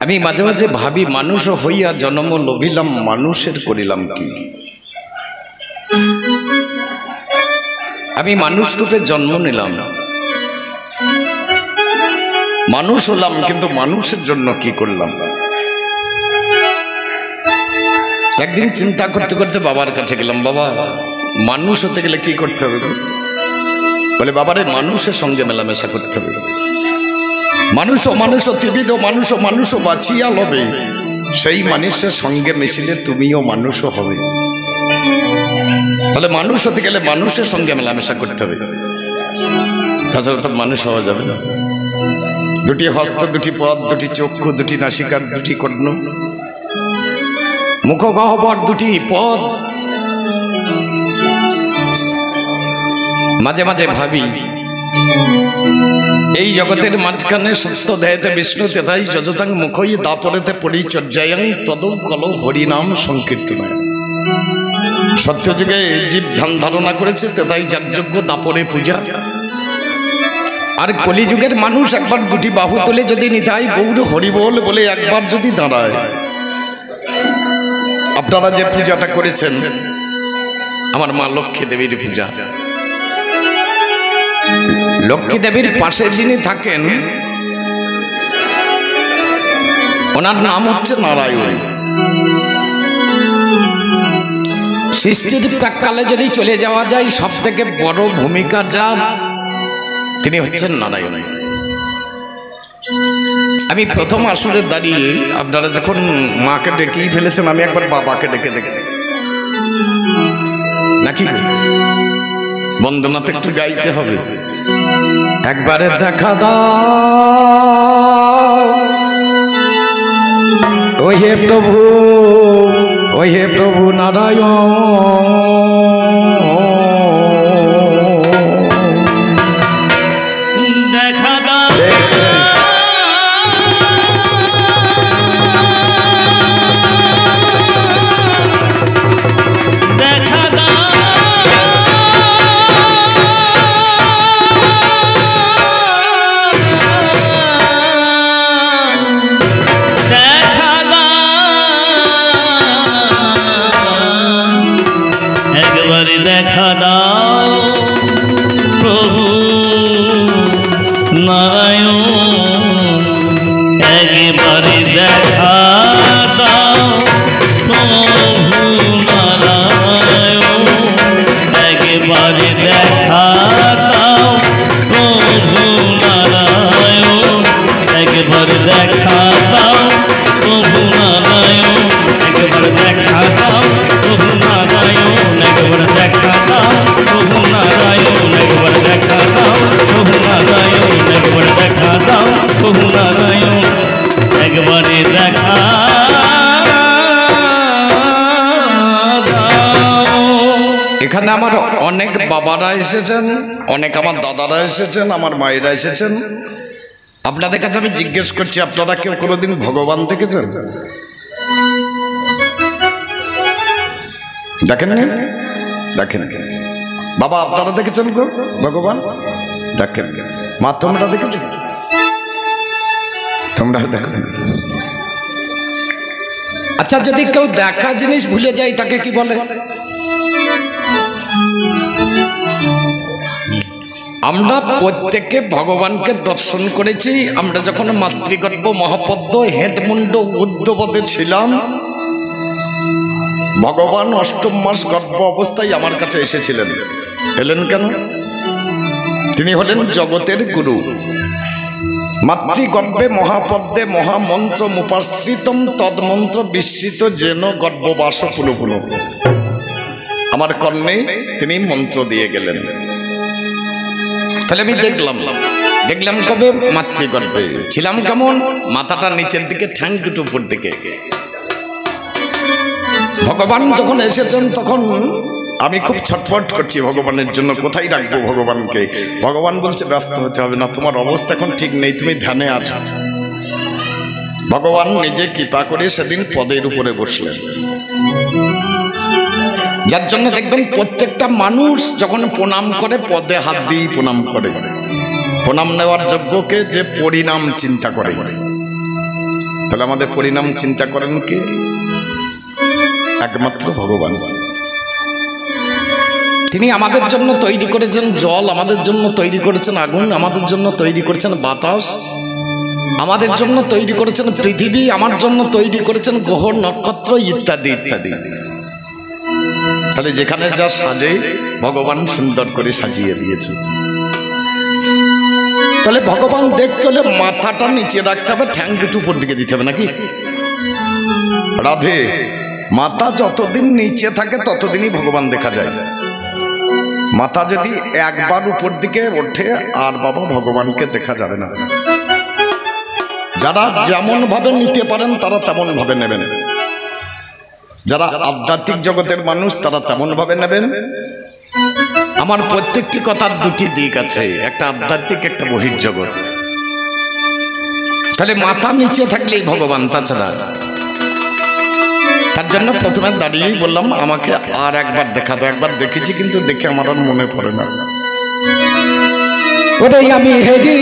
আমি মাঝে মাঝে ভাবি, মানুষ হইয়া জন্ম লভিলাম, মানুষের করিলাম কি? আমি মানুষ রূপে জন্ম নিলাম, মানুষ হলাম, কিন্তু মানুষের জন্য কি করলাম? একদিন চিন্তা করতে করতে বাবার কাছে গেলাম, বাবা মানুষ হতে গেলে কি করতে হবে? বলে, বাবারে মানুষের সঙ্গে মেলামেশা করতে হবে। মানুষ ত্রিবিধ মানুষ বাঁচিয়া লবে, সেই মানুষের সঙ্গে মিশিলে তুমিও মানুষও হবে। তাহলে মানুষ হতে গেলে মানুষের সঙ্গে মেলামেশা করতে হবে, তাছাড়া তো মানুষ হওয়া যাবে না। দুটি হস্ত, দুটি পদ, দুটি চক্ষু, দুটি নাসিকার, দুটি কর্ণ, মুখ গহ্বর, দুটি পদ। মাঝে মাঝে ভাবি, এই জগতের মাঝখানে সত্য দেয়তে বিষ্ণু তেথাই যজতাং মুখই দাপরেতে পরিচর্যায়ং তদৌ কল হরিনাম সংকীর্তনায়। সত্য যুগে জীব ধ্যান ধারণা করেছে, তেথাই যার যোগ্য দাপরে পূজা। আর কলিযুগের মানুষ একবার দুটি বাহু তুলে যদি নিতাই গৌর হরিবোল বলে একবার যদি দাঁড়ায়, আপনারা যে পূজাটা করেছেন আমার মা লক্ষ্মী দেবীর পূজা, লক্ষ্মী দেবীর পাশে যিনি থাকেন ওনার নাম হচ্ছে নারায়ণ। সৃষ্টির প্রাক্কালে যদি চলে যাওয়া যায়, সব থেকে বড় ভূমিকা যার, তিনি হচ্ছেন নারায়ণ। আমি প্রথম আসরে দাঁড়িয়ে, আপনারা যখন মাকে ডেকেই ফেলেছেন, আমি একবার বাবাকে ডেকে দেখি নাকি বন্দনা তো একটু গাইতে হবে। একবারে দেখা দাও ও হে প্রভু, ও হে প্রভু নারায়ণ, দেখা দাও দেখা দাও প্রভু নারায়ণ, একবারে দেখা দাও প্রভু নারায়ণ, একবারে দেখা দাও প্রভু নারায়ণ, একবারে দেখা দাও প্রভু নারায়ণ, একবারে দেখা দাও প্রভু নারায়ণ, একবার দেখা দাও প্রভু নারায়ণ, একবার দেখা দাও প্রভু নারায়ণ, একবার দেখা দাও প্রভু নারায়ণ, একবারে দেখা দাও। এখানে আমার অনেক বাবারা এসেছেন, অনেক আমার দাদারা এসেছেন, আমার মায়েরা এসেছেন। আপনাদের কাছে আমি জিজ্ঞেস করছি, আপনারা কেউ কোনোদিন ভগবান দেখেছেন? দেখেন না? দেখেন বাবা, আপনারা দেখেছেন তো ভগবান? দেখেন মা, তোমরা দেখেছো? তোমরা দেখো। আচ্ছা, যদি কেউ দেখা জিনিস ভুলে যায় তাকে কি বলে? আমরা প্রত্যেকে ভগবানকে দর্শন করেছি। আমরা যখন মাতৃগর্ভ মহাপদ্ম হেডমুন্ড উদ্ধবদে ছিলাম, ভগবান অষ্টম মাস গর্ভ অবস্থায় আমার কাছে এসেছিলেন। এলেন কেন? তিনি হলেন জগতের গুরু। মাতৃগর্ভে মহাপদ্মে মহামন্ত্র মুপাশ্রিতম তদমন্ত্র বিস্মৃত যেন গর্ভবাস পুনঃপুন। আমার কর্ণে তিনি মন্ত্র দিয়ে গেলেন। তাহলে আমি দেখলাম কবে? মাতৃগর্ভে ছিলাম। কেমন? মাথাটা নিচের দিকে, ঠ্যাং দুটো উপর দিকে। ভগবান যখন এসেছেন তখন আমি খুব ছটফট করছি ভগবানের জন্য, কোথায় রাখবো ভগবানকে। ভগবান বলছে, ব্যস্ত হতে হবে না, তোমার অবস্থা এখন ঠিক নেই, তুমি ধ্যানে আছো। ভগবান নিজে কৃপা করে সেদিন পদের উপরে বসলেন। যার জন্য দেখবেন প্রত্যেকটা মানুষ যখন প্রণাম করে পদে হাত দিয়েই প্রণাম করে। প্রণাম নেওয়ার যোগ্যকে যে পরিণাম চিন্তা করে। তাহলে আমাদের পরিণাম চিন্তা করেন কে? একমাত্র ভগবান। তিনি আমাদের জন্য তৈরি করেছেন জল, আমাদের জন্য তৈরি করেছেন আগুন, আমাদের জন্য তৈরি করেছেন বাতাস, আমাদের জন্য তৈরি করেছেন পৃথিবী, আমার জন্য তৈরি করেছেন গ্রহ নক্ষত্র ইত্যাদি ইত্যাদি। তাহলে যেখানে যা সাজে ভগবান সুন্দর করে সাজিয়ে দিয়েছে। তাহলে ভগবান দেখতে হলে মাথাটা নিচে রাখতে হবে, ঠ্যাং দুটো উপর দিকে দিতে হবে নাকি? রাধে, মাথা যতদিন নিচে থাকে ততদিনই ভগবান দেখা যায়। মাথা যদি একবার উপর দিকে ওঠে আর বাবা ভগবানকে দেখা যাবে না। যারা যেমন ভাবে নিতে পারেন তারা তেমন ভাবে নেবেন, যারা আধ্যাত্মিক জগতের মানুষ তারা তেমন ভাবে নেবেন। আমার প্রত্যেকটি কথার দুটি দিক আছে, একটা আধ্যাত্মিক, একটা বহির্জগৎ। তাহলে মাথা নিচে থাকলেই ভগবান, তাছাড়া। তার জন্য প্রথমে দাঁড়িয়েই বললাম আমাকে আর একবার দেখা দাও। একবার দেখেছি কিন্তু দেখে আমার আর মনে পড়ে না। ওরে আমি হেরি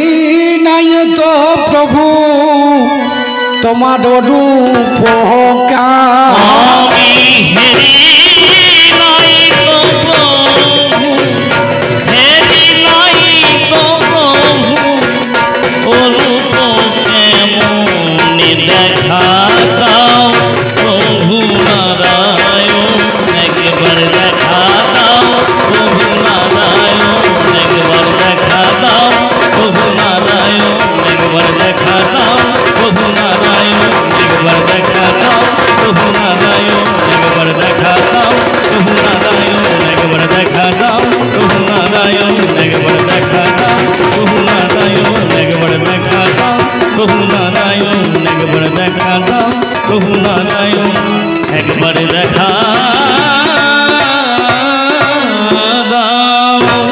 নাই তো প্রভু তোমার রূপ আমি হেরি নাই তো প্রভু, হেরি নাই তো প্রভু, ও রূপ কেমন দেখা দাও প্রভু নারায়ণ, একবার দেখা দাও প্রভু নারায়ণ, একবার দেখা দাও প্রভু নারায়ণ, একবার দেখা দাও প্রভু নারায়ণ, একবার দেখা দাও প্রভু নারায়ণ, একবার দেখা দাও প্রভু নারায়ণ, একবার দেখা দাও প্রভু নারায়ণ, একবার দেখা দাও প্রভু নারায়ণ, একবার দেখা দাও প্রভু নারায়ণ, একবার দেখা দাও প্রভু নারায়ণ, একবার দেখা দাও।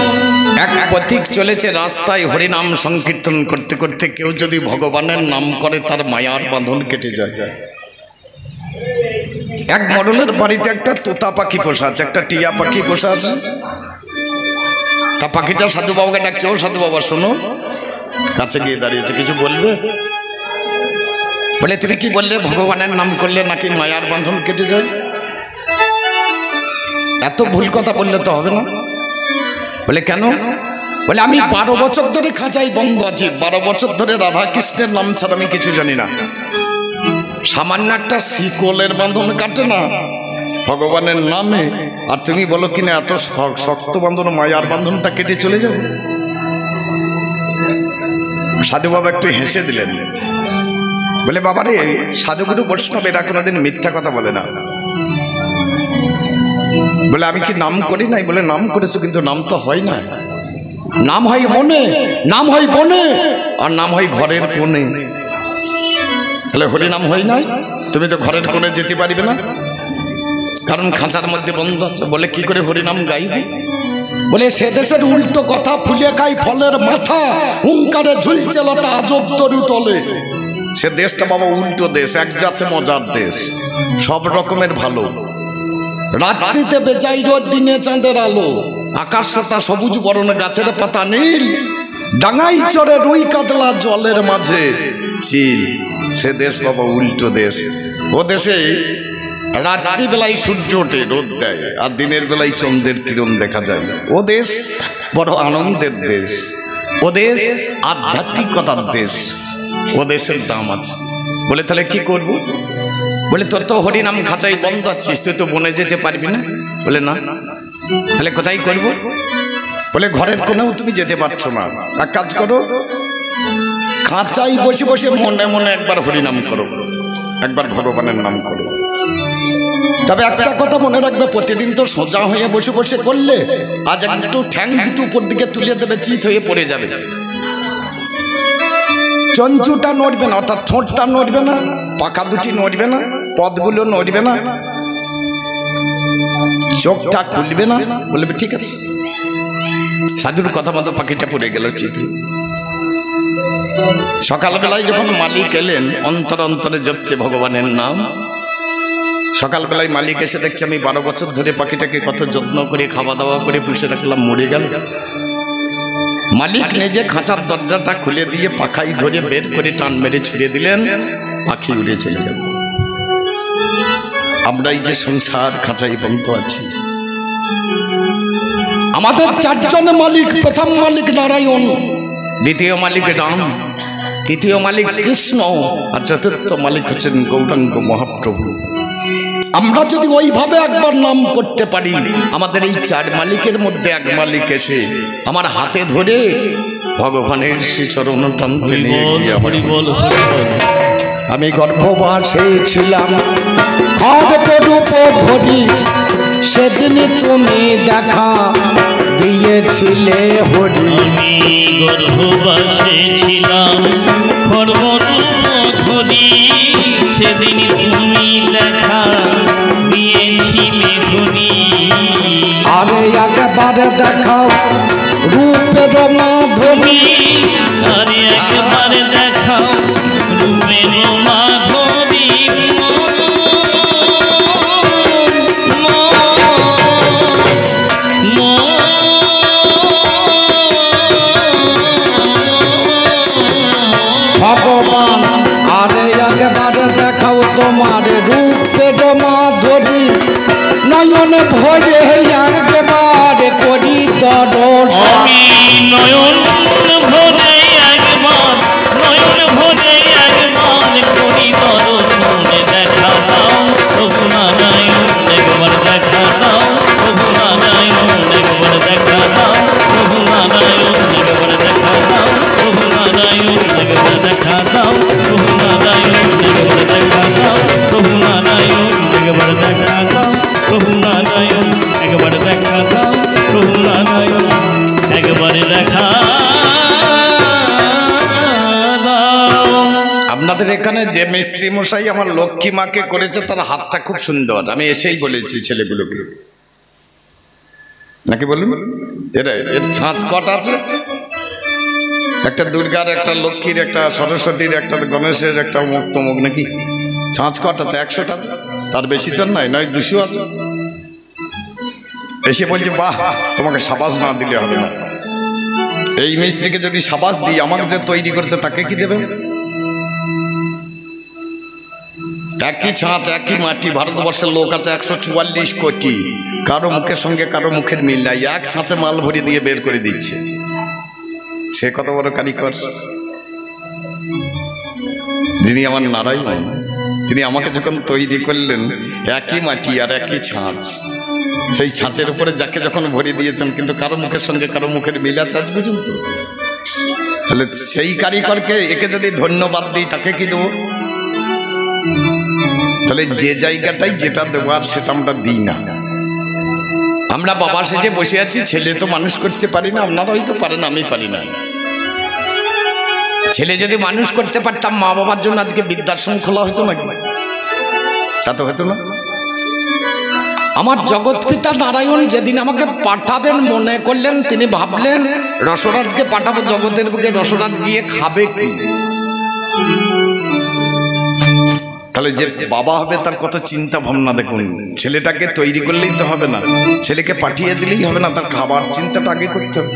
এক পথিক চলেছে রাস্তায় হরিনাম সংকীর্তন করতে করতে, কেউ যদি ভগবানের নাম করে তার মায়ার বাঁধন কেটে যায়। এক মডেলের বাড়িতে একটা তোতা পাখি পোষা আছে, একটা টিয়া পাখি পোষা আছে। তা পাখিটা সাধু বাবাকে ডাকছে, ও সাধু বাবা শোনো। কাছে গিয়ে দাঁড়িয়েছে, কিছু বলবে? বলে তুমি কি বললে ভগবানের নাম করলে নাকি মায়ার বাঁধন কেটে যায়? এত ভুল কথা বললে তো হবে না। বলে কেন? বলে আমি 12 বছর ধরে খাঁচাই বন্ধ আছি, 12 বছর ধরে রাধা কৃষ্ণের নাম ছাড়া আমি কিছু জানি না। সামান্য একটা শিকলের বাঁধন কাটে না ভগবানের নামে, আর তুমি বলো কিনা এত শক্ত বাঁধন, মায়ার বাঁধনটা কেটে চলে যাবে। সাধু বাবা একটু হেসে দিলেন, বলে বাবারে সাধুগুরু বৈষ্ণব এরা কোনোদিন মিথ্যা কথা বলে না। বলে আমি কি নাম করি নাই? বলে নাম করেছো, কিন্তু নাম তো হয় না। নাম হয় মনে, নাম হয় বনে, আর নাম হয় ঘরের কোণে। তাহলে হরি নাম হয় নাই, তুমি তো ঘরের কোণে যেতে পারবে না, কারণ খাঁচার মধ্যে বন্ধ আছে। বলে কি করে হরিনাম গাইবে? বলে সে দেশের উল্টো কথা, ফুলে খাই ফলের মাথা, হুঙ্কারে ঝুলছে লতা আজব তরু তলে। সে দেশটা বাবা উল্টো দেশ, এক যাচ্ছে মজার দেশ, সব রকমের ভালো। রাত্রিতে বেজাই রোদ, দিনে চাঁদের আলো, আকাশ সাতা সবুজ বরণ, গাছের পাতা নীল, ডাঙাই চড়ে রুই কাতলা জলের মাঝে চিল। সে দেশ বাবা উল্টো দেশ। ও দেশে রাত্রিবেলায় সূর্য ওঠে, রোদ দেয়, আর দিনের বেলায় চন্দ্রের কিরণ দেখা যায়। ও দেশ বড় আনন্দের দেশ, ও দেশ আধ্যাত্মিকতার দেশ, ও দেশের দাম আছে। বলে তাহলে কি করব? বলে তোর তো হরিনাম খাঁচাই বন্ধ আছিস, তুই তো বনে যেতে পারবি না। বলে না, তাহলে কোথায় করব? বলে ঘরের কোনেও তুমি যেতে পারছো না, এক কাজ করো, খাঁচাই বসে বসে মনে মনে একবার হরিনাম করো, একবার ভগবানের নাম করো। তবে একটা কথা মনে রাখবে, প্রতিদিন তো সোজা হয়ে বসে বসে করলে আজ একটু ঠ্যাং দুটো উপর দিকে তুলে দেবে, চিত হয়ে পড়ে যাবে। চঞ্চুটা নড়বে না, অর্থাৎ ঠোঁটটা নড়বে না, পাখা দুটি নড়বে না, পদগুলো নড়বে না, চোখটা খুলবে না। বলবে ঠিক আছে। সাধুর কথা মতো পাখিটা পড়ে গেল চিত। সকালবেলায় যখন মালিক এলেন, অন্তর অন্তরে জপছে ভগবানের নাম। সকালবেলায় মালিক এসে দেখছে আমি 12 বছর ধরে পাখিটাকে কত যত্ন করে খাওয়া দাওয়া করে পুষে রাখলাম, মরে গেল। মালিক নিজে খাঁচার দরজাটা খুলে দিয়ে পাখাই ধরে বের করে টান মেরে ছুড়ে দিলেন। পাখি উড়ে চলে যাবে। আমরা এই যে সংসার খাঁচাই বন্ধ আছি, আমাদের চারজন মালিক, প্রথম মালিক নারায়ণ, দ্বিতীয় মালিক রাম, তৃতীয় মালিক কৃষ্ণ, আর চতুর্থ মালিক হচ্ছেন গৌরাঙ্গ মহাপ্রভু। আমরা যদি ওইভাবে একবার নাম করতে পারি, আমাদের এই চার মালিকের মধ্যে এক মালিক এসে আমার হাতে ধরে ভগবানের শ্রীচরণ প্রান্তে নিয়ে গিয়ে আমি গর্ভবাসে ছিলাম খড়গরূপ ধরি, সেদিন তুমি দেখা দিয়েছিলে হরি। আমি গর্ভবাসে ছিলাম খড়গরূপ ধরি, সেদিন তুমি দেখা দিয়েছিলে হরি। আরে একবার দেখাও রূপের মাধুরী, আরে একবার দেখাও রূপের মাধুরী। ভগবান আরে একবার দেখাও তোমার রূপের মাধুরী, নয়ন ভরে একবার করি দর্শন। আমি নয়ন ভরে একবার, নয়ন ভরে একবার করি দর্শন। দেখা দাও প্রভু নারায়ণ, একবার দেখা দাও প্রভু নারায়ণ, একবার দেখা দাও প্রভু নারায়ণ, একবার দেখা দাও প্রভু নারায়ণ, একবার দেখা দাও প্রভু নারায়ণ, একবার দেখা দাও প্রভু নারায়ণ, একবার দেখা দাও প্রভু নারায়ণ, একবার দেখা দাও প্রভু নারায়ণ, একবারে দেখা দাও। আপনাদের এখানে যে মিস্ত্রি মশাই আমার লক্ষ্মী মাকে করেছে তার হাতটা খুব সুন্দর, আমি এসেই বলেছি ছেলেগুলোকে, নাকি বলুন? এর ছাঁচ কটা আছে? একটা দুর্গার, একটা লক্ষ্মীর, একটা সরস্বতীর, একটা গণেশের, একটা মুখ তমুক, নাকি ছাঁচ কটা আছে? 100টা আছে, তার বেশি তো নয়, 200 আছে। এসে বলছে বাহ, তোমাকে সাবাস না দিলে হবে না। এই মিস্ত্রিকে যদি সাবাস দিই, আমাকে যে তৈরি করেছে তাকে কি দেবে? একই ছাঁচ, একই মাটি, ভারতবর্ষের লোক আছে 144 কোটি, কারো মুখের সঙ্গে কারো মুখের মিল নাই, এক ছাঁচে মাল ভরি দিয়ে বের করে দিচ্ছে। সে কত বড় কারিগর! যিনি আমার নারায়ণ, তিনি আমাকে যখন তৈরি করলেন, একই মাটি আর একই ছাঁচ, সেই ছাঁচের উপরে যাকে যখন ভরে দিয়েছেন, কিন্তু কারো মুখের সঙ্গে কারো মুখের মিল আছে আজ পর্যন্ত। তাহলে সেই কারিগরকে, একে যদি ধন্যবাদ দিই, তাকে কি দেবো? তাহলে যে জায়গাটাই যেটা দেওয়ার সেটা আমরা দিই না। আমরা বাবা সেজে বসে আছি, ছেলে তো মানুষ করতে পারি না, আপনারা হয়তো পারেন, আমি পারি না। ছেলে যদি মানুষ করতে পারতাম, মা বাবার জন্য আজকে বৃদ্ধাশ্রম খোলা হতো নাকি? তা তো হতো না। আমার জগৎ পিতা নারায়ণ যেদিন আমাকে পাঠাবেন মনে করলেন, তিনি ভাবলেন রসরাজকে পাঠাবো জগতের বুকে, রসরাজ গিয়ে খাবে কি? তাহলে যে বাবা হবে তার কত চিন্তা ভাবনা দেখুন। ছেলেটাকে তৈরি করলেই তো হবে না, ছেলেকে পাঠিয়ে দিলেই হবে না, তার খাবার চিন্তাটা আগে করতে হবে।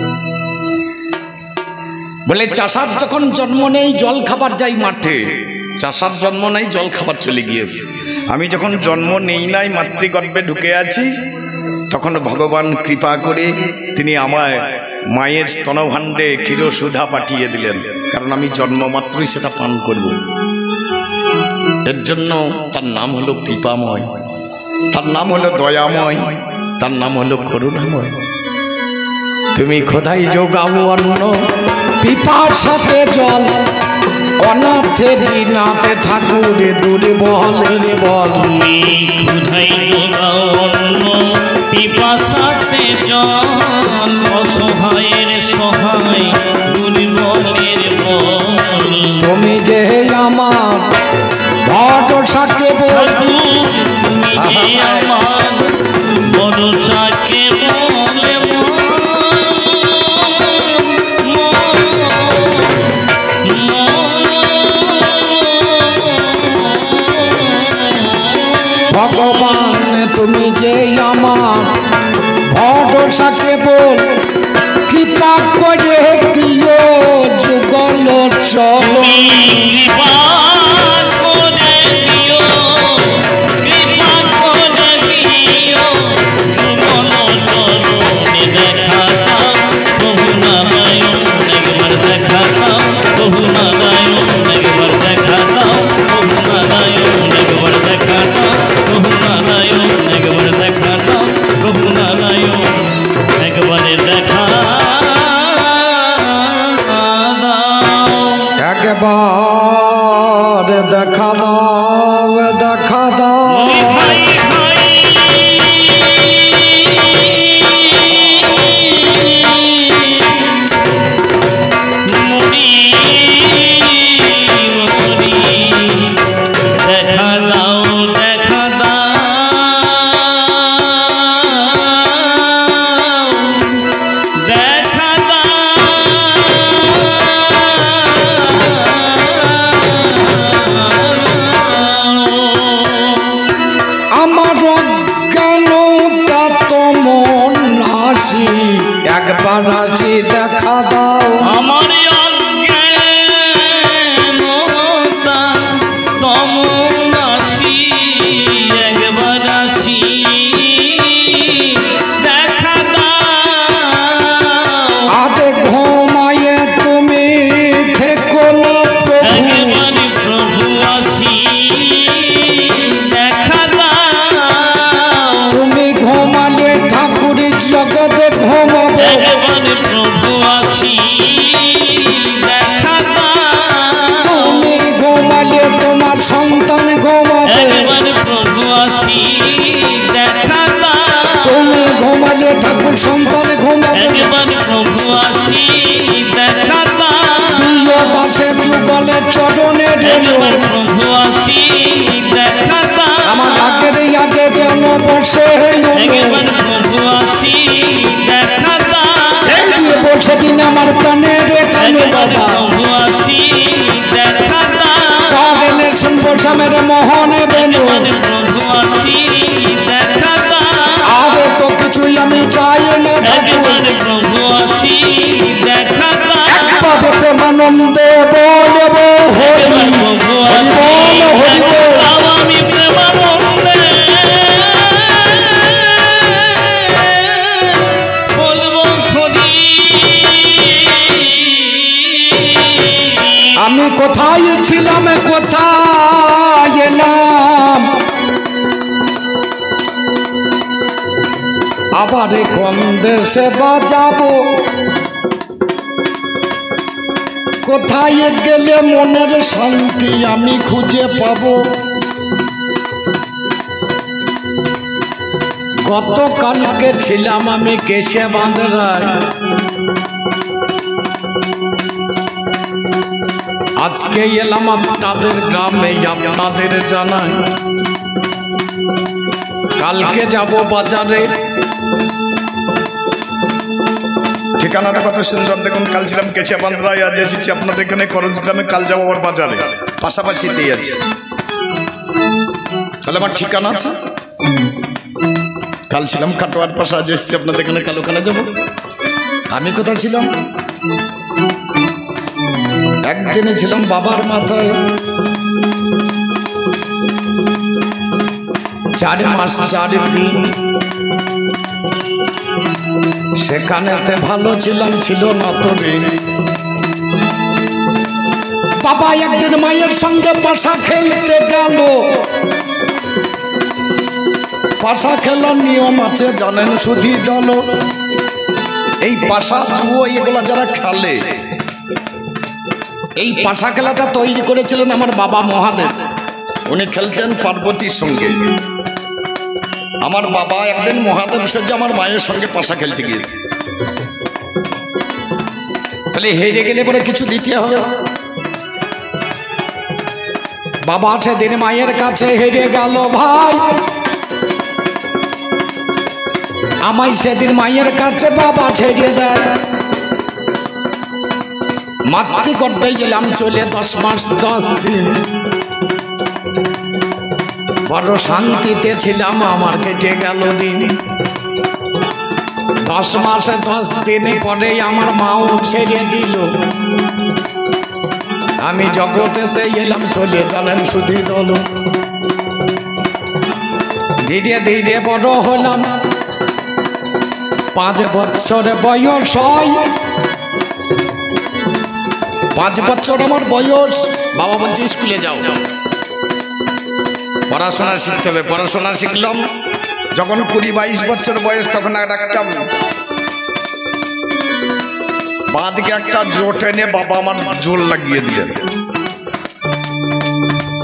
বলে চাষার যখন জন্ম নেই জল খাবার যাই মাঠে, চাষার জন্ম নেই জল খাবার চলে গিয়েছে। আমি যখন জন্ম নেই নাই, মাতৃগর্ভে ঢুকে আছি, তখন ভগবান কৃপা করে তিনি আমায় মায়ের স্তনভাণ্ডে ক্ষীরসুধা পাঠিয়ে দিলেন, কারণ আমি জন্মমাত্রই সেটা পান করব। এর জন্য তার নাম হলো কৃপাময়, তার নাম হলো দয়াময়, তার নাম হলো করুণাময়। তুমি খোদাই যোগাও অন্ন, পিপার সাথে জল, অনাথে বিনাথে ঠাকুর দুর্বলের বল। তুমি খোদাই যোগাও অন্ন, পিপাসাতে জল, অসহায়ের সহায় দুর্বলের বল। তুমি যে আমার ভরসাকে বল, তুমি যে আমার ভরসাকে বলে ভগবান তুমি যে আমার ভরসাকে বল, কৃপা করে দিও যুগল চল। তুমি কৃপা দাও দেখা দাও ভাই ভাই মুড়ি মুড়ি দেখা দাও দেখা দাও দেখা আমার অজ্ঞানটা তো মন নাচি একবার আছি দেখা দাও আমার অজ্ঞানতা তমন আসি একবার আসি দেখা দাও আরে ঘুমায়ে তুমি থেকো না প্রভু একবার প্রভু আসি দেখা দাও তুমি ঘুমালে ঠাকুর জগতে ঘুমাবে একবার প্রভু আসি দেখা দাও তুমি ঘুমালে তোমার সন্তান ঘুমাবে একবার প্রভু আসি দেখা দাও তুমি ঘুমালে ঠাকুর সন্তান ঘুমাবে একবার প্রভু আসি দেখা দাও প্রিয় দাসে যুগলে চরণে ঢেলো একবার প্রভু আসি দেখা দাও আমার আগের আগে যেন বসে একবার প্রভু আসি দেখা দাও বসে দিন আমার প্রাণের কানু একবার বাবা প্রভু আসি দেখা দাও শুনবো সামের মোহনে বেনু একবার প্রভু আসি দেখা দাও আরে তো কিছুই আমি চাই না ঠাকুর একবার প্রভু আসি দেখা দাও একবারে প্রেমানন্দ বলবো হরি একবার প্রভু হরি আসি বল হরি দেখা বল দাও আমি প্রেমানন্দে বলবো হরি আমি কোথায় ছিলাম কোথায় এলাম আবার কোন দেশে বাজাবো কোথায় গেলে মনের শান্তি আমি খুঁজে পাবো গতকালকে ছিলাম আমি কেশে বাঁধরায় আজকে এলাম আপনাদের গ্রামে আপনাদের জানাই কালকে যাব বাজারে ঠিকানাটা কত সুন্দর দেখুন। কাল ছিলাম কেশিয়াবান্দ্রায়, আজ এসেছি আপনাদের এখানে করজ গ্রামে, কাল যাবো আবার বাজারে, পাশাপাশিতেই আছে। তাহলে আমার ঠিকানা আছে। কাল ছিলাম কাটোয়ার পাশে, আজ এসেছি আপনাদের এখানে, কাল ওখানে যাবো। আমি কোথায় ছিলাম? একদিনে ছিলাম বাবার মাথায় 4 মাস 4 দিন সেখানেতে ভালো ছিলাম, ছিল না তো ঋণ। বাবা একদিন মায়ের সঙ্গে পাশা খেলতে গেল, পাশা খেলার নিয়ম আছে জানেন শুধু দল। এই পাশা জুয়ো এগুলা যারা খেলে, এই পাশা খেলাটা তৈরি করেছিলেন আমার বাবা মহাদেব। উনি খেলতেন পার্বতীর সঙ্গে। আমার বাবা একদিন মহাদেব সেজে আমার মায়ের সঙ্গে পাশা খেলতে গিয়ে, তাহলে হেরে গেলে পরে কিছু দিতে হবে। বাবা সেদিন মায়ের কাছে হেরে গেল ভাই, আমায় সেদিন মায়ের কাছে বাবা ছেড়ে দেয়। মাতৃ করতে গেলাম চলে 10 মাস 10 দিন, বড় শান্তিতে ছিলাম, আমার কেটে গেল দিন। 10 মাসে 10 দিন পরে আমার মাও ছেড়ে দিল, আমি জগতেতে এলাম চলে জানেন শুধু দল। ধীরে ধীরে বড় হলাম, 5 বছর বয়স হয়। 5 বছর আমার বয়স, বাবা বলছে স্কুলে যাও, পড়াশোনা শিখতে হবে। পড়াশোনা শিখলাম যখন 20-22 বছর বয়স, তখন একটা বাঁদিকে একটা জোট এনে বাবা আমার জোর লাগিয়ে দিলেন।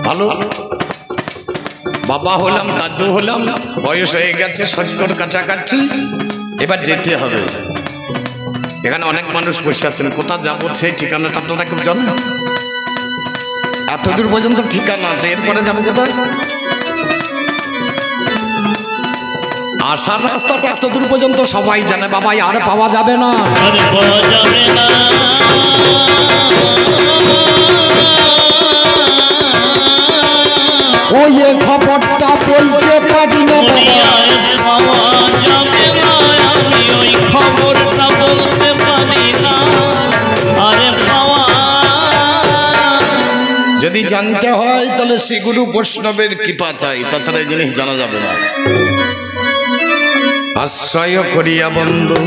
ভালো বাবা হলাম, দাদু হলাম, বয়স হয়ে গেছে 70 কাছাকাছি, এবার যেতে হবে। এখানে অনেক মানুষ বসে আছেন, কোথা যাবো সেই ঠিকানাটা আপনারা কেউ জানেন? এতদূর পর্যন্ত ঠিকানা আছে, এরপরে যাবো কোথায়? আসার রাস্তাটা এতদূর পর্যন্ত সবাই জানে, বাবাই আর পাওয়া যাবে না। ওই খবরটা বলতে পারি না যদি জানতে হয় তাহলে শ্রী গুরু বৈষ্ণবের কৃপা চাই, তাছাড়া এই জিনিস জানা যাবে না। আশ্রয় করিয়া বন্ধু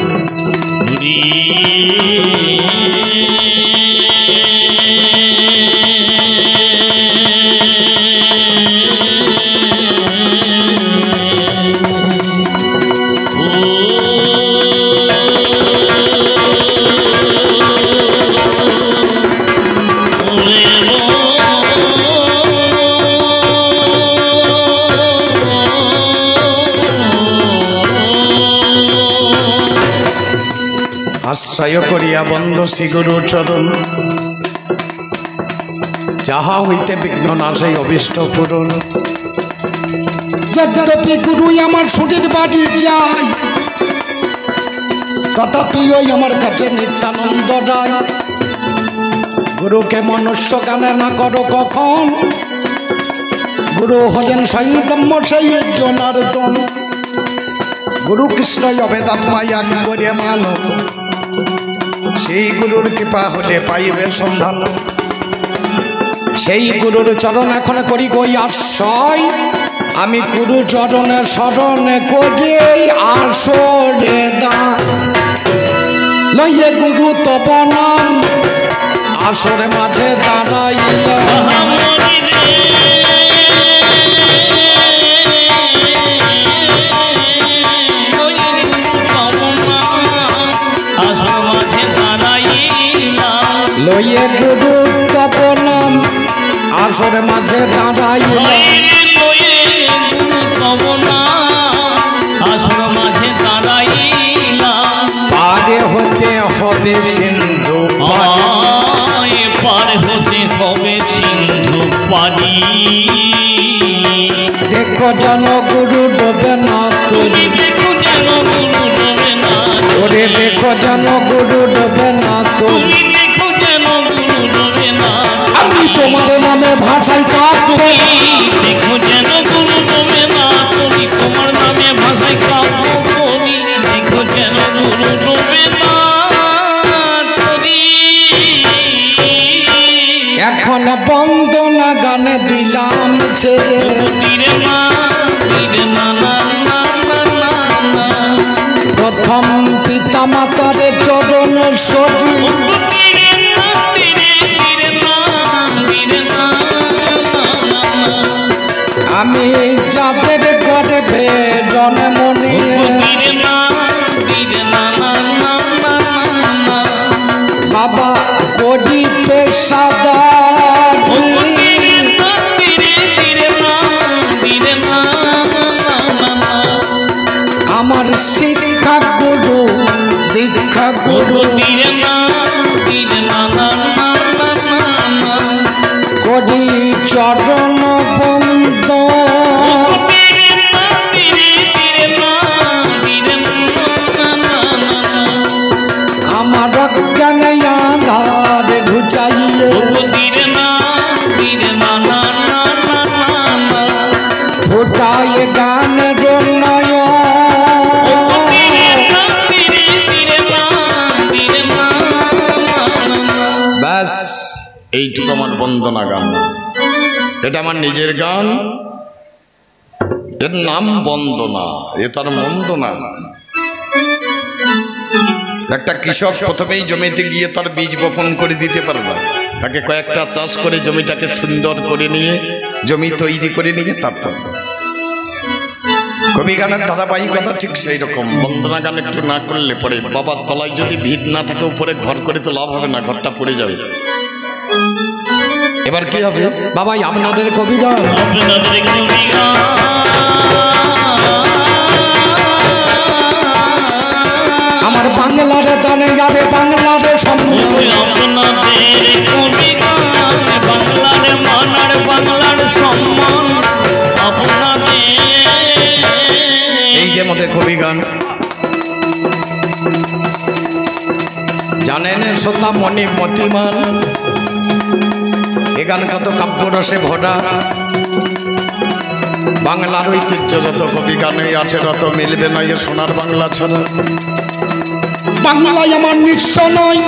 আশ্রয় করিয়া বন্ধ শ্রীগুরু চরণ, যাহা হইতে বিঘ্ন নাশে অভীষ্ট পূরণ। যদ্যপি গুরুই আমার সুখের বাড়ি যায়, তথাপি ওই আমার কাছে নিত্যানন্দ রায়। গুরুকে মনুষ্য জ্ঞানে না করো কখন, গুরু হলেন স্বয়ং ব্রহ্ম সেই জনার্দন। গুরু কৃষ্ণ অবেদাত্মায় এক করে মানো, সেই গুরুর কৃপা হলে পাইবে সন্ধান। সেই গুরুর চরণ এখন করি গই আশ্রয়, আমি গুরু চরণের শরণে করি আসরে দান। লইয়ে গুরু তব নাম আসরে মাঝে দাঁড়াইলাম। লইয়ে গুরু তব নাম আসরে মাঝে দাঁড়াইলাম। পারে হতে হবে সিন্ধু পারে, পারে হতে হবে সিন্ধু পানি। দেখো যেন গুরু ডোবে না তুমি, দেখো যেন গুরু ডোবে না, ওরে দেখো যেন গুরু ডোবে না তুমি। আমি তোমার নামে ভাষায় কাঁদব, দেখো যেন গুরু ডোবে না তুমি, তোমার নামে ভাষায় কাঁদব করি, দেখো যেন গুরু ডোবে না তুমি। এখন বন্দনা গানে দিলাম ছেড়ে, প্রথম পিতা মাতার চরণের শরীর। আমি যাদের গর্ভে জন্মনি, বাবা করি পেশাদার। আমার শিক্ষা গুরু দীক্ষা গুরু, করি চরণ বন্ধ। আমার জ্ঞানে আধার ঘুচাইয়ে, ফোটায় গানের নয়। ব্যাস এইটুকু আমার বন্দনা গান, এটা আমার নিজের গান, এর নাম বন্দনা, এ তার মন্দ না। একটা কৃষক প্রথমেই জমিতে গিয়ে তার বীজ বপন করে দিতে পারবে, তাকে কয়েকটা চাষ করে জমিটাকে সুন্দর করে নিয়ে জমি তৈরি করে নিয়ে তারপর কবি গানের ধারাবাহিকতা ঠিক সেই রকম। বন্দনা গান একটু না করলে পরে বাবার তলায় যদি ভিড় না থাকে, উপরে ঘর করে তো লাভ হবে না, ঘরটা পড়ে যাবে। এবার কি হবে বাবাই আপনাদের কবি গান, আপনাদের কবি গান। জানেন শ্রোতা মণি মতিমান এ গান কত কাব্যরসে ভরা। বাংলার ঐতিহ্য যত কবি গানে আছে তত মিলবে না এ সোনার বাংলা ছাড়া। বাংলায় আমার নিঃস্ব নয়,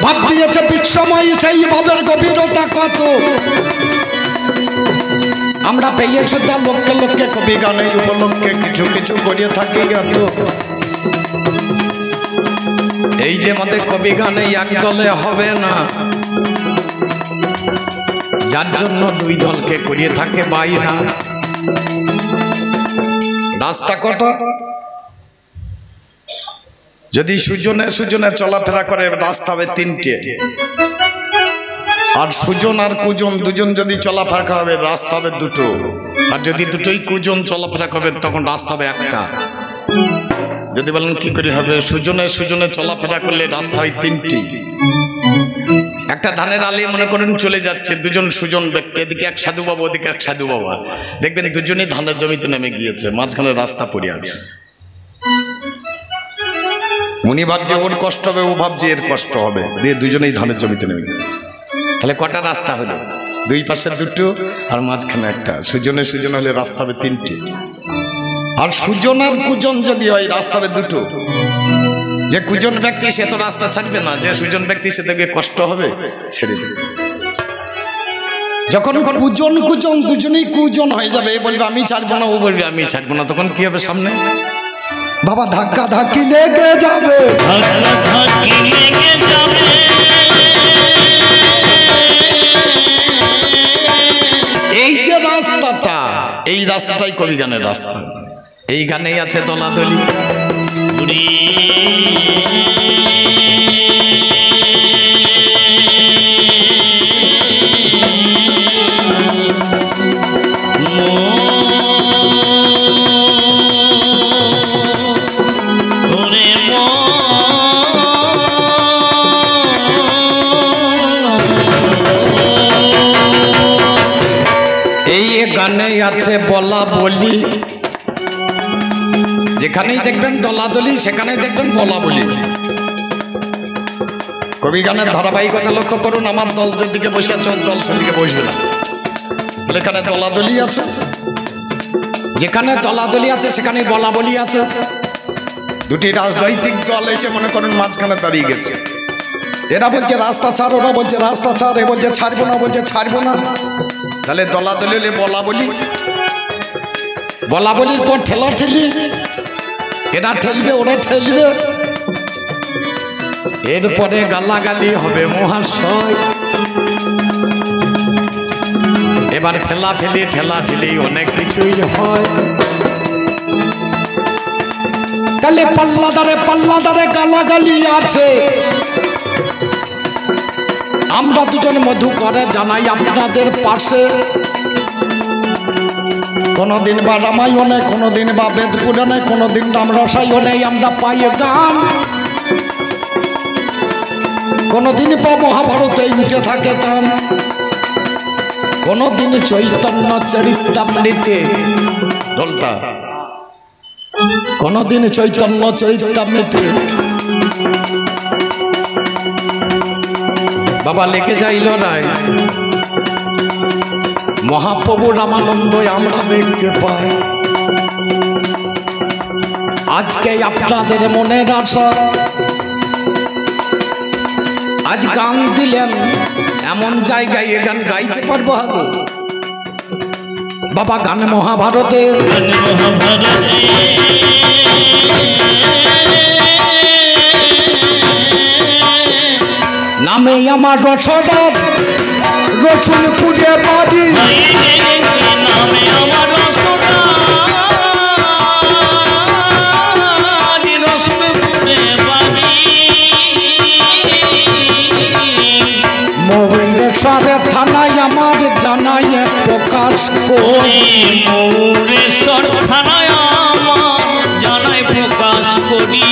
ভাব দিয়েছে বিশ্বময় সেই ভাবের গভীরতা কত। আমরা পেয়ে শ্রোতা লক্ষ্যে লক্ষ্যে কবি গানে উপলক্ষে কিছু কিছু করিয়ে থাকি জ্ঞাত। এই যে আমাদের কবি গানে এক দলে হবে না, যার জন্য দুই দলকে করিয়ে থাকে বাই না। রাস্তা কটা যদি সুজনে সুজনে চলাফেরা করে রাস্তা হবে তিনটে, আর সুজন আর কুজন দুজন যদি চলাফেরা করবে রাস্তা হবে দুটো, আর যদি দুটোই কুজন চলাফেরা করবে তখন রাস্তা হবে একটা। যদি বলেন কি করে হবে, সুজনে সুজনে চলাফেরা করলে রাস্তা হয় তিনটি। একটা ধানের আলি মনে করেন চলে যাচ্ছে, দুজন সুজন ব্যক্তি, এদিকে এক সাধু বাবা ওদিকে এক সাধু বাবা, দেখবেন দুজনেই ধানের জমিতে নেমে গিয়েছে, মাঝখানে রাস্তা পড়ে আছে। উনি ভাবছে ওর কষ্ট হবে, ও ভাবছে এর কষ্ট হবে, দিয়ে দুজনেই ধানের জমিতে নেমে গেছে। তাহলে কটা রাস্তা হলো? দুই পাশে দুটো আর মাঝখানে একটা। সুজনে সুজন হলে রাস্তা হবে তিনটি, আর সুজন আর কুজন যদি হয় রাস্তা হবে দুটো। যে কুজন ব্যক্তি সে তো রাস্তা ছাড়বে না, যে সুজন ব্যক্তি সে দেখবে কষ্ট হবে, ছেড়ে দেবে। যখন কুজন কুজন দুজনেই কুজন হয়ে যাবে, এ বলবে আমি ছাড়বো না, ও বলবে আমি ছাড়বো না, তখন কি হবে সামনে? বাবা ধাক্কা ধাক্কি লেগে যাবে, এই যে রাস্তাটা, এই রাস্তাটাই কবি গানের রাস্তা। এই গানেই আছে দলাদলি। গানে আছে বলা বলি, যেখানেই দেখবেন দলাদলি সেখানেই দেখবেন বলা বলি। কবি গানের ধারাবাহিকতা লক্ষ্য করুন, আমার দল যেদিকে বসে আছে ওর দল সেদিকে বসবে না, এখানে দলাদলি আছে। যেখানে দলাদলি আছে সেখানে বলা বলি আছে। দুটি রাজনৈতিক দল এসে মনে করেন মাঝখানে দাঁড়িয়ে গেছে, এরা বলছে রাস্তা ছাড়, ওরা বলছে রাস্তা ছাড়, এ বলছে ছাড়বো না, বলছে ছাড়বো না। তাহলে দলাদলি হলে বলা বলি, বলা বলির পর ঠেলা ঠেলি, এরা ঠেলবে ওরা ঠেলবে, এরপরে গালাগালি হবে মহাশয়। এবার ফেলা ফেলি ঠেলা ঠেলি অনেক কিছুই হয়। তাহলে পাল্লাদারে গালাগালি আছে। আমরা দুজন মধু করে জানাই আপনাদের পাশে, কোনোদিন বা রামায়ণে, কোনোদিন বা বেদ পুরাণে, কোনোদিন রামরসায়নে আমরা পাই গান, কোনোদিন বা মহাভারতে উঠে থাকে তান, কোনোদিন চৈতন্য চরিতামৃতে ঢোলটা, কোনোদিন চৈতন্য চরিতামৃতে বাবা লেগে যাই লড়াই। মহাপ্রভু রামানন্দ আমরা দেখতে পাই। আজকে আপনাদের মনের আশা, আজ গান দিলেন এমন জায়গায়, এ গান গাইতে পারবো হাগো বাবা। গান মহাভারতে, নামে আমার রসরাজ, রসুলপুরে বাড়ি, নামে আমার রসুলপুরে বাড়ি, মহিলেশ্বরে থানায় আমার জানাই প্রকাশ করে মৌরেশ্বর থানায় আমার জানাই প্রকাশ করি।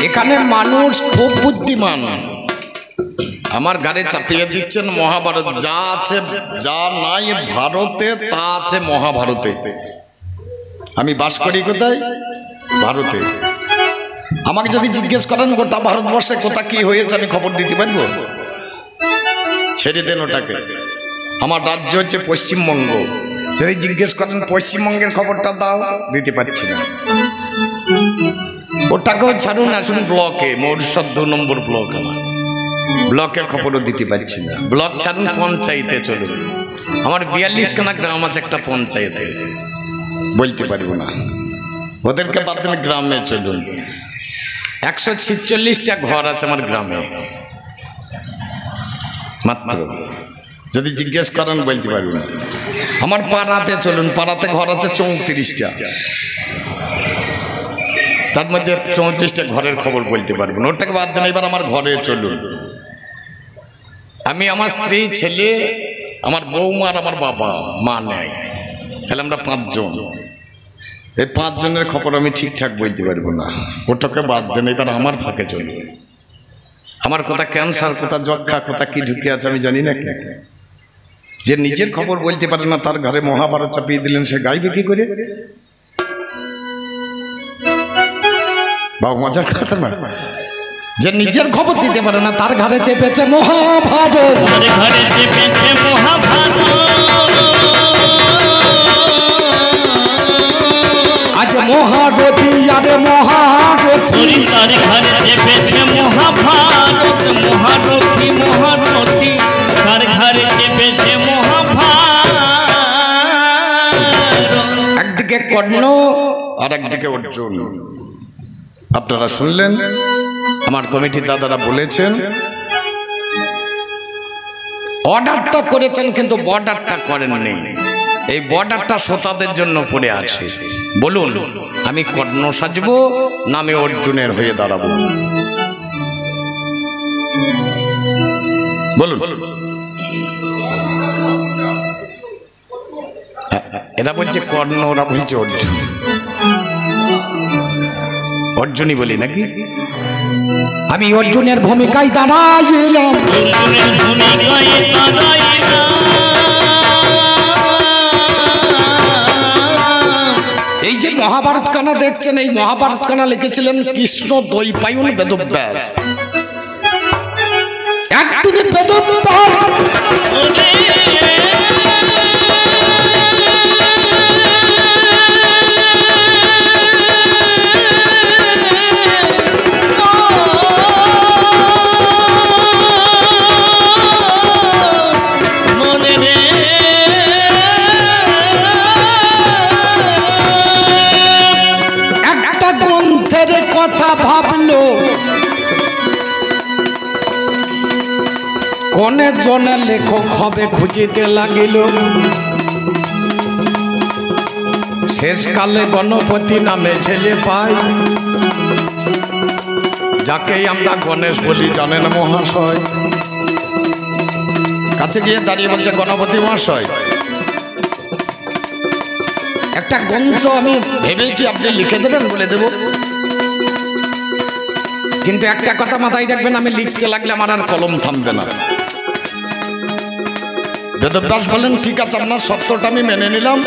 এখানে মানুষ খুব বুদ্ধিমান, আমার গাড়ি চাপিয়ে দিচ্ছেন মহাভারত। যা আছে যা নাই ভারতে তা আছে মহাভারতে। আমি বাস করি কোথায়? ভারতে। আমাকে যদি জিজ্ঞেস করেন গোটা ভারতবর্ষে কোথা কি হয়েছে আমি খবর দিতে পারবো? ছেড়ে দেন ওটাকে। আমার রাজ্য হচ্ছে পশ্চিমবঙ্গ, যদি জিজ্ঞেস করেন পশ্চিমবঙ্গের খবরটা দাও, দিতে পারছি না। ওটাকেও ছাড়ুন, আসুন ব্লকে, মৌরসর 2 নম্বর ব্লক, আমার ব্লকের খবরও দিতে পারছি না। ব্লক ছাড়ুন, পঞ্চায়েতে চলুন। আমার 42খানা গ্রাম আছে একটা পঞ্চায়েতে, বলতে পারবো না। ওদেরকে বাদ দিন, গ্রামে চলুন। 146টা ঘর আছে আমার গ্রামে মাত্র, যদি জিজ্ঞেস করেন বলতে পারবো না। আমার পাড়াতে চলুন, পাড়াতে ঘর আছে 34টা, তার মধ্যে 34টা ঘরের খবর বলতে পারবো না। ওটাকে বাদ দেন, এবার আমার ঘরে চলুন। আমি, আমার স্ত্রী, ছেলে, আমার বৌমা আর আমার বাবা মা নেয়, তাহলে আমরা 5 জন। এই 5 জনের খবর আমি ঠিকঠাক বলতে পারবো না, ওটাকে বাদ দেন। এবার আমার ফাঁকে চলুন। আমার কোথা ক্যান্সার, কোথা যক্ষা, কোথা কি ঢুকে আছে আমি জানি না। যে নিজের খবর বলতে পারে না, তার ঘরে মহাভারত চাপিয়ে দিলেন, সে গাইবে কি করে? বাবু মজার কথা না। যে নিজের খবর দিতে পারে না, তার ঘরে চেপেছে মহাভারত। ঘরে চেপেছে মহাভারত। আজ মহারথী, আরে মহারথী, তার ঘরে চেপেছে মহাভারত। মহারথী মহারথী, তার ঘরে চেপেছে মহাভারত। একদিকে কর্ণ আর একদিকে অর্জুন। আপনারা শুনলেন, আমার কমিটির দাদারা বলেছেন, অর্ডারটা করেছেন কিন্তু বর্ডারটা করেননি। এই বর্ডারটা শ্রোতাদের জন্য পড়ে আছে। বলুন, আমি কর্ণ সাজবো না আমি অর্জুনের হয়ে দাঁড়াবো? বলুন। এরা বলছে কর্ণ, ওরা বলছে অর্জুন। অর্জুনই বলি নাকি? আমি অর্জুনের ভূমিকায় দাঁড়াইলাম। অর্জুনের ভূমিকায় দাঁড়াইলাম। এই যে মহাভারত কানা দেখছেন, এই মহাভারত কানা লিখেছিলেন কৃষ্ণ দ্বৈপায়ন বেদব্যাস। একদিনে বেদব্যাস কথা ভাবলো, কোনে জনে লেখক হবে খুঁজিতে লাগিল। শেষকালে গণপতি নামে ছেলে পাই, যাকেই আমরা গণেশ বলি, জানেন মহাশয়? কাছে গিয়ে দাঁড়িয়ে বলছে, গণপতি মহাশয়, একটা গ্রন্থ আমি ভেবেছি আপনি লিখে দেবেন, বলে দেব। কিন্তু একটা কথা মাথায় রাখবেন, আমি লিখতে লাগলে আমার আর কলম থামবে না। বেদব্যাস বলেন, ঠিক আছে, আপনার শর্তটা আমি মেনে নিলাম,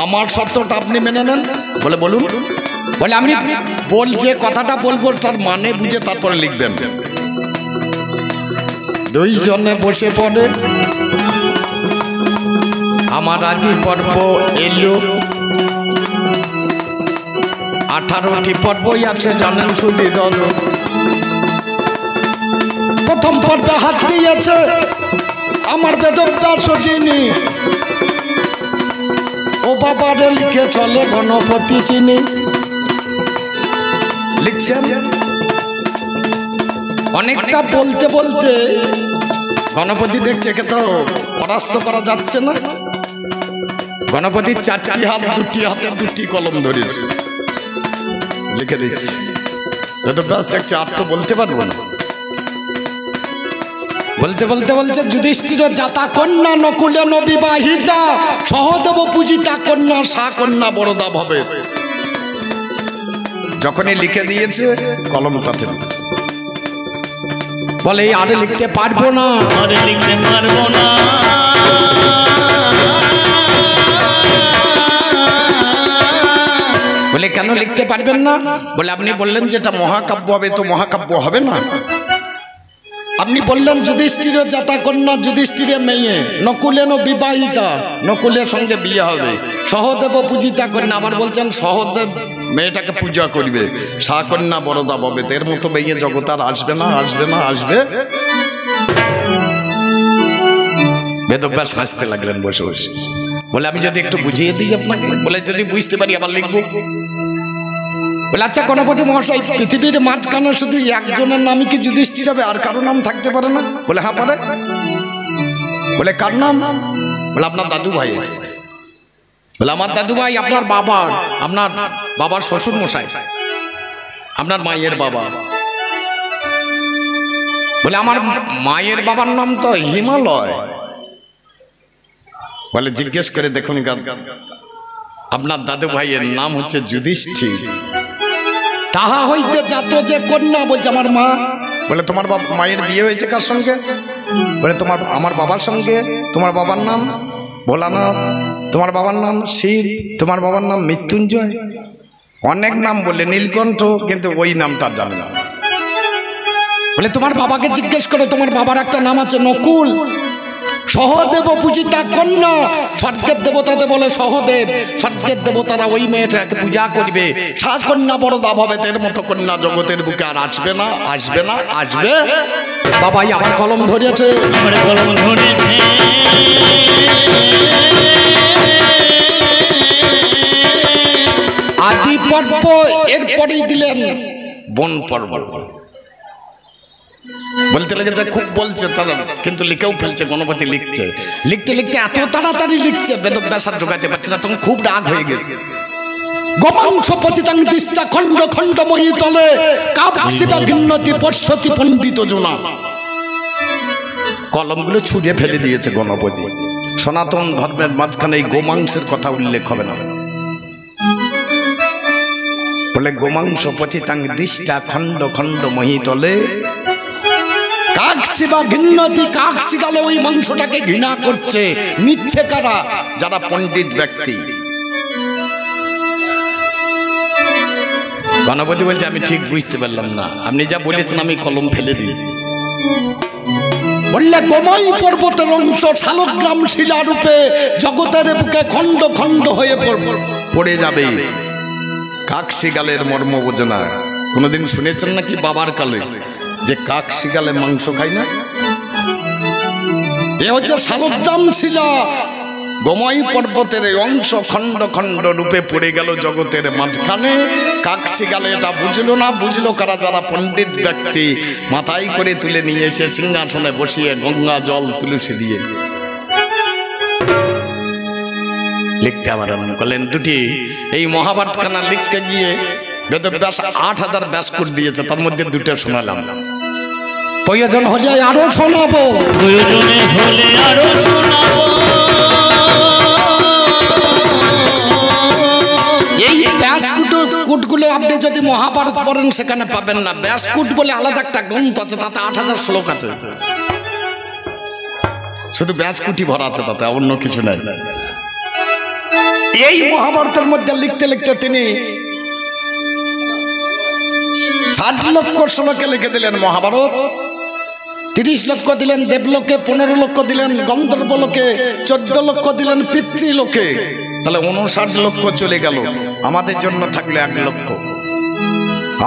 আমার শর্তটা আপনি মেনে নেন। বলে বলুন। বলে আমি যে কথাটা বলবো তার মানে বুঝে তারপরে লিখবেন। 2 জনে বসে পড়ে, আমার আদি পর্ব এলো। 18টি পর্বই আছে, জানেন শুধু দল। প্রথম পর্বে হাত দিয়েছে আমার বেদব্যাস যিনি, ও বাবারে লিখে চলে গণপতি চিনি। লিখছেন, অনেকটা বলতে বলতে গণপতি দেখছে একে তো পরাস্ত করা যাচ্ছে না। গণপতির 4টি হাত, 2টি হাতে 2টি কলম ধরেছে, লিখে দিচ্ছে। বেদব্যাস দেখছে আর তো বলতে পারবো না, বলতে বলতে বলছে যুধিষ্ঠির জাতা কন্যা নকুলেন বিবাহিতা সহদেব পূজিতা কন্যা সা কন্যা বরদা ভবে। যখনই লিখে দিয়েছে কলমটাতে বলে আরে লিখতে পারবো না, আরে লিখতে পারবো না। বলে কেন লিখতে পারবেন না? বলে আপনি বললেন যেটা মহাকাব্য হবে, তো মহাকাব্য হবে না। আপনি বললেন যুধিষ্ঠির জাতা কন্যা যুধিষ্ঠিরের মেয়ে নকুলেন বিবাহিতা নকুলের সঙ্গে বিয়ে হবে, সহদেব পূজিতা কন্যা। আবার বলছেন সহদেব মেয়েটাকে পূজা করবে, সা কন্যা বরদা ভবে। এর মতো মেয়ে জগৎ আর আসবে না, আসবে না, আসবে। বেদব্যাস হাসতে লাগলেন বসে বসে। বলে আমি যদি একটু বুঝিয়ে দিই আপনাকে। বলে যদি বুঝতে পারি আবার লিখবো। বলে আচ্ছা গণপতি মহাশয়, পৃথিবীর মাঝখানে শুধু একজনের নামই কি যুধিষ্ঠির হবে, আর কারো নাম থাকতে পারে না? বলে হ্যাঁ পারে। বলে কার নাম? বলে আপনার দাদু ভাই। বলে আমার দাদু ভাই আপনার বাবার, আপনার বাবার শ্বশুর মশাই, আপনার মায়ের বাবা। বলে আমার মায়ের বাবার নাম তো হিমালয়। বলে জিজ্ঞেস করে দেখুন আপনার দাদু ভাইয়ের নাম হচ্ছে যুধিষ্ঠির। তাহা হইতে জাত যে কন্যা। বলছে আমার মা। বলে তোমার মায়ের বিয়ে হয়েছে কার সঙ্গে? বলে আমার বাবার সঙ্গে। তোমার বাবার নাম ভোলানাথ, তোমার বাবার নাম শিব, তোমার বাবার নাম মৃত্যুঞ্জয়। অনেক নাম বললে, নীলকণ্ঠ, কিন্তু ওই নামটা জানে না। বলে তোমার বাবাকে জিজ্ঞেস করো, তোমার বাবার একটা নাম আছে নকুল। সহদেব পূজিতা কন্যা, স্বর্গের দেবতাদের বলে সহদেব, স্বর্গের দেবতারা ওই মেয়েটাকে পূজা করবে, সা কন্যা বরদা ভবে। এর মতো কন্যা জগতের বুকে আর আসবে না, আসবে না, আসবে। বাবাই আবার কলম ধরিয়েছে, আমার কলম ধরেছে। আদি পর্ব, এরপরেই দিলেন বন পর্ব। বলতে লেগেছে খুব বলছে তারা, কিন্তু লিখেও ফেলছে। গণপতি লিখছে, লিখতে লিখতে এত তাড়াতাড়ি লিখছে বেদব্যাস আর জোগাতে পারছে না, তখন খুব রাগ হয়ে গেছে। গোমাংস পতিতাং দিষ্টা খণ্ড খণ্ড মহিতলে কাপসিবা ঘিন্নতি পশ্যতি পণ্ডিত জোনা। কলমগুলো ছুঁড়ে ফেলে দিয়েছে গণপতি। সনাতন ধর্মের মাঝখানে এই গোমাংসের কথা উল্লেখ হবে না। বলে গোমাংস পতিতাং দিষ্টা খণ্ড খণ্ড মহিতলে কাকসিবা ঘিন্নতি, কাকসি গালে ওই মাংসটাকে ঘৃণা করছে। নিচ্ছে কারা? যারা পণ্ডিত ব্যক্তি। গণপতি বলছে আমি ঠিক বুঝতে পারলাম না, আপনি যা বলেছেন আমি কলম ফেলে দিই। বললে গোমাই পর্বতের অংশ শালগ্রাম শিলারূপে জগতের বুকে খণ্ড খণ্ড হয়ে পড়ে যাবে। কাক শিগালের মর্ম বোঝে না। কোনোদিন শুনেছেন নাকি বাবার কালে যে কাক শিগালে মাংস খায় না? এ হচ্ছে শালগ্রাম শিলা। গোমাই পর্বতের এই অংশ খণ্ড খণ্ড রূপে পড়ে গেল জগতের মাঝখানে। কাক শিগালে এটা বুঝলো না। বুঝলো কারা? যারা পণ্ডিত ব্যক্তি মাথায় করে তুলে নিয়ে এসে সিংহাসনে বসিয়ে গঙ্গা জল তুলসী দিয়ে লিখতে আরম্ভ করলেন। দুটি এই মহাভারত খানা লিখতে গিয়ে বেদব্যাস 8000 ব্যাসকোট দিয়েছে, তার মধ্যে দুটো শোনালাম। প্রয়োজন হলে আরো শোনাবো, প্রয়োজনে হলে আরো শোনাবো। এই ব্যাসকুটগুলো আপনি যদি মহাভারত পড়েন সেখানে পাবেন না। ব্যাসকুট বলে আলাদা একটা গ্রন্থ আছে, তাতে 8000 শ্লোক আছে। শুধু ব্যাসকুটি ভরা আছে, তাতে অন্য কিছু নাই। এই মহাভারতের মধ্যে লিখতে লিখতে তিনি 60 লক্ষ শ্লোকে লিখে দিলেন মহাভারত। 30 লক্ষ দিলেন দেবলোকে, 15 লক্ষ দিলেন গন্ধর্বলোকে, 14 লক্ষ দিলেন পিতৃলোকে। তাহলে 59 লক্ষ চলে গেল। আমাদের জন্য থাকলে 1 লক্ষ।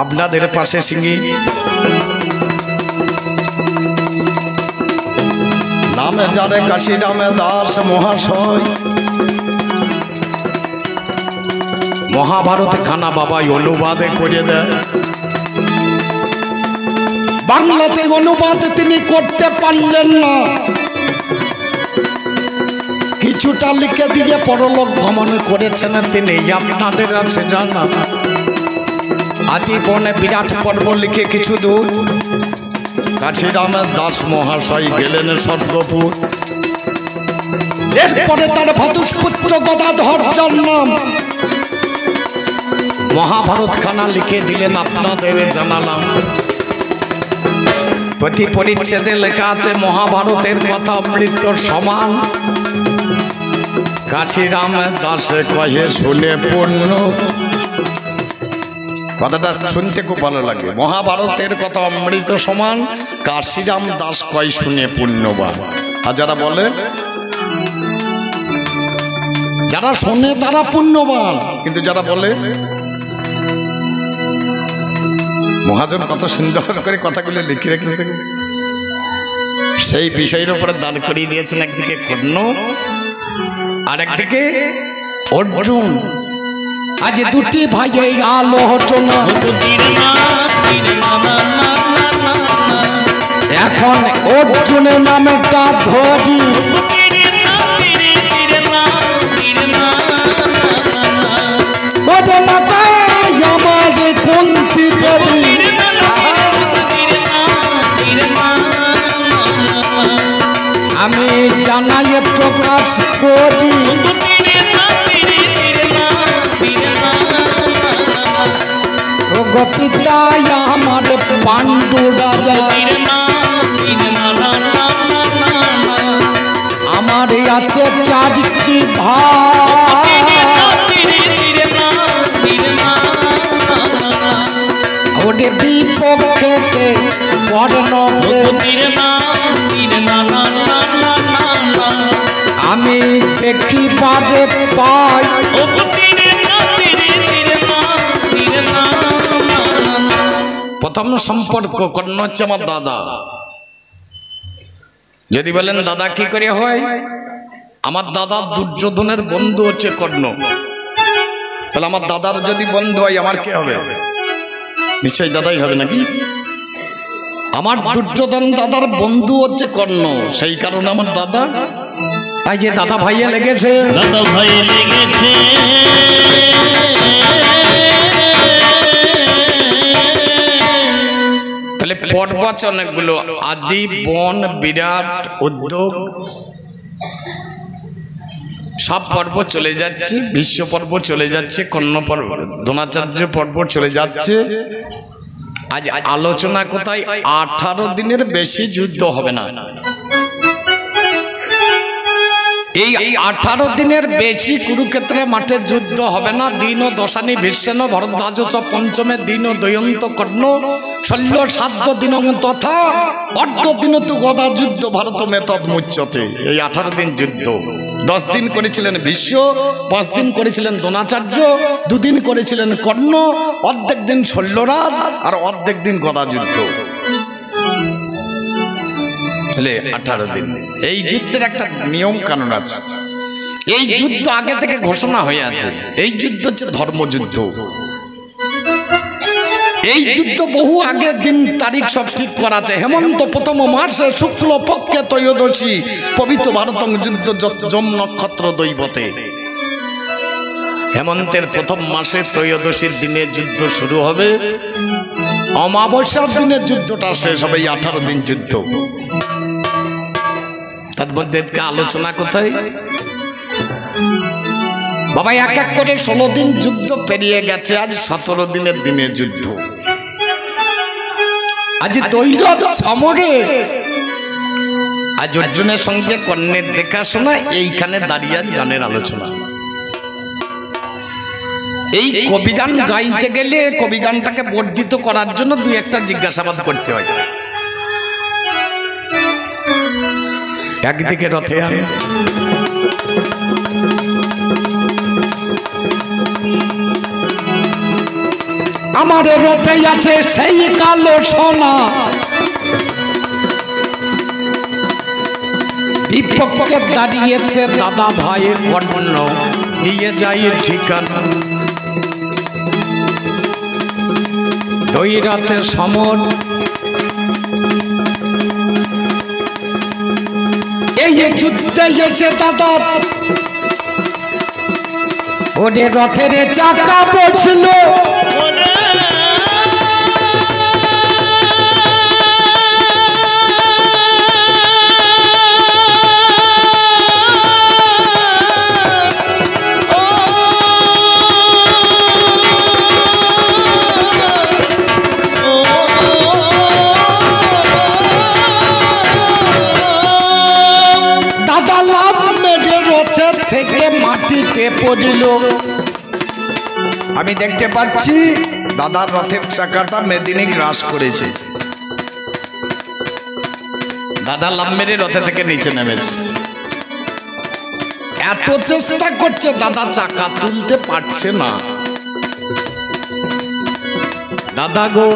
আপনাদের পাশে সিঙ্গি নামে যারে কাশি নামে দাস মহাশয়। মহাভারত খানা বাবাই অনুবাদে করে দেয়। বাংলাতে অনুবাদ তিনি করতে পারলেন না, কিছুটা লিখে দিয়ে পরলোক গমন করেছেন তিনি। আপনাদের আছে জানা? আদি বনে বিরাট পর্ব লিখে কিছু দূর কাশিরামের দাস মহাশয় গেলেন স্বর্গপুর। এরপরে তার ভ্রাতুষ্পুত্র গদাধর জন্ম। মহাভারত খানা লিখে দিলেন, আপনাদের জানালাম। প্রতি পরিচ্ছেদে লেখা আছে মহাভারতের কথা মৃত্যুর সমান। কাশিরাম দাসে কহে শুনে পূর্ণ। কথাটা শুনতে খুব ভালো লাগে। মহাভারতের কথা অমৃত সমান, কাশিরাম দাস কয় শুনে পুণ্যবান। আর যারা বলে, যারা শোনে তারা পুণ্যবান, কিন্তু যারা বলে, মহাজন কত সুন্দর করে কথাগুলো লিখে রেখেছে দেখুন। সেই বিষয়ের উপরে দাঁড় করিয়ে দিয়েছেন একদিকে কর্ণ আর একদিকে অর্জুন। আজ দুটি ভাই এই আলোচনা, এখন অর্জুনের নামটা ধরি। ওরে মাতায় আমার কুন্তি দেবী, আমি জানাই প্রকাশ করি। গোপিতায় আমার পাণ্ডু রাজা, আমার আছে চারটি ভাই। ওরে বিপক্ষে কর্ণকে আমি দেখিবারে পাই। প্রথম সম্পর্ক কর্ণ হচ্ছে আমার দাদা। যদি বলেন দাদা কি করে হয়, আমার দাদা দুর্যোধনের বন্ধু হচ্ছে কর্ণ। তাহলে আমার দাদার যদি বন্ধু হয় আমার কে হবে? নিশ্চয়ই দাদাই হবে নাকি? আমার দুর্যোধন দাদার বন্ধু হচ্ছে কর্ণ, সেই কারণে আমার দাদা। এই যে দাদা ভাইয়া লেগেছে, দাদা ভাই লেগেছে। তাহলে পর্ব আছে অনেকগুলো, আদি, বন, বিরাট, উদ্যোগ, সব পর্ব চলে যাচ্ছে। বিশ্ব পর্ব চলে যাচ্ছে, কর্ণ পর্ব, দ্রোণাচার্য পর্ব চলে যাচ্ছে। আজ আলোচনা কোথায়? 18 দিনের বেশি যুদ্ধ হবে না। এই 18 দিনের বেশি কুরুক্ষেত্রের মাঠে যুদ্ধ হবে না। দিন ও দশানি ভীষ্মেন ভরদ্বাজ চ পঞ্চমে দিন ও দয়ন্ত কর্ণ শল্য সাধ্য দিন তথা অর্ধ দিন তু গদা যুদ্ধ ভারত মেতদ মুচ্যতে। এই 18 দিন যুদ্ধ। 10 দিন করেছিলেন ভীষ্ম, 5 দিন করেছিলেন দ্রোণাচার্য, 2 দিন করেছিলেন কর্ণ, অর্ধেক দিন শল্যরাজ আর অর্ধেক দিন গদা যুদ্ধ। তাহলে 18 দিন। এই যুদ্ধের একটা নিয়ম কানুন আছে। এই যুদ্ধ আগে থেকে ঘোষণা হয়ে আছে। এই যুদ্ধ হচ্ছে ধর্মযুদ্ধ। এই যুদ্ধ বহু আগের দিন তারিখ সব ঠিক করা আছে। হেমন্ত প্রথম মাসে শুক্ল পক্ষে ত্রয়োদশী পবিত্র ভারতং যুদ্ধ যম নক্ষত্র দৈবতে। হেমন্তের প্রথম মাসে ত্রয়োদশীর দিনে যুদ্ধ শুরু হবে, অমাবস্যার দিনে যুদ্ধটা শেষ হবে। এই 18 দিন যুদ্ধ। তার মধ্যে আলোচনা কোথায়? বাবা এক এক করে 16 দিন যুদ্ধ পেরিয়ে গেছে, আজ 17 দিনের দিনে যুদ্ধ। আজ দৈরথ সমরে আজ অর্জুনের সঙ্গে কর্ণের দেখাশোনা। এইখানে দাঁড়িয়ে আজ গানের আলোচনা। এই কবিগান গাইতে গেলে কবিগানটাকে বর্ধিত করার জন্য 2-1টা জিজ্ঞাসাবাদ করতে হয়। একদিকে রথে আমি, আমার রথে আছে সেই কালো সোনা, বিপক্ষে দাঁড়িয়েছে দাদা ভাইয়ের কর্ণ, দিয়ে যাই ঠিকানা। দৈরথে সমর। এই যুদ্ধে এসে দাদা ওরে রথের চাকা বসল, থেকে মাটিতে পড়িল। আমি দেখতে পাচ্ছি দাদার রথের চাকাটা মেদিনী গ্রাস করেছে। দাদা লাভ মেরে রথে থেকে নিচে নেমেছে। এত চেষ্টা করছে দাদা চাকা তুলতে পারছে না। দাদা গো